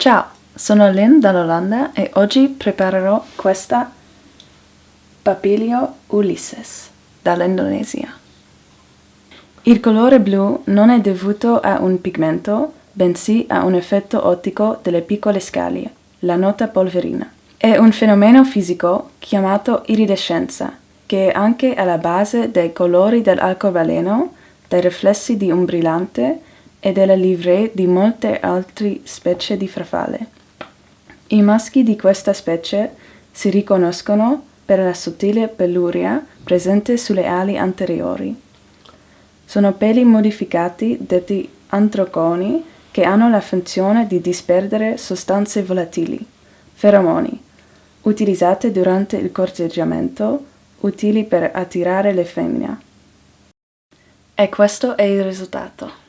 Ciao, sono Lynn dall'Olanda e oggi preparerò questa Papilio Ulysses dall'Indonesia. Il colore blu non è dovuto a un pigmento, bensì a un effetto ottico delle piccole scaglie, la nota polverina. È un fenomeno fisico chiamato iridescenza, che è anche alla base dei colori dell'arcobaleno, dei riflessi di un brillante e delle livree di molte altre specie di farfalle. I maschi di questa specie si riconoscono per la sottile peluria presente sulle ali anteriori. Sono peli modificati detti antroconi che hanno la funzione di disperdere sostanze volatili, feromoni, utilizzate durante il corteggiamento, utili per attirare le femmine. E questo è il risultato.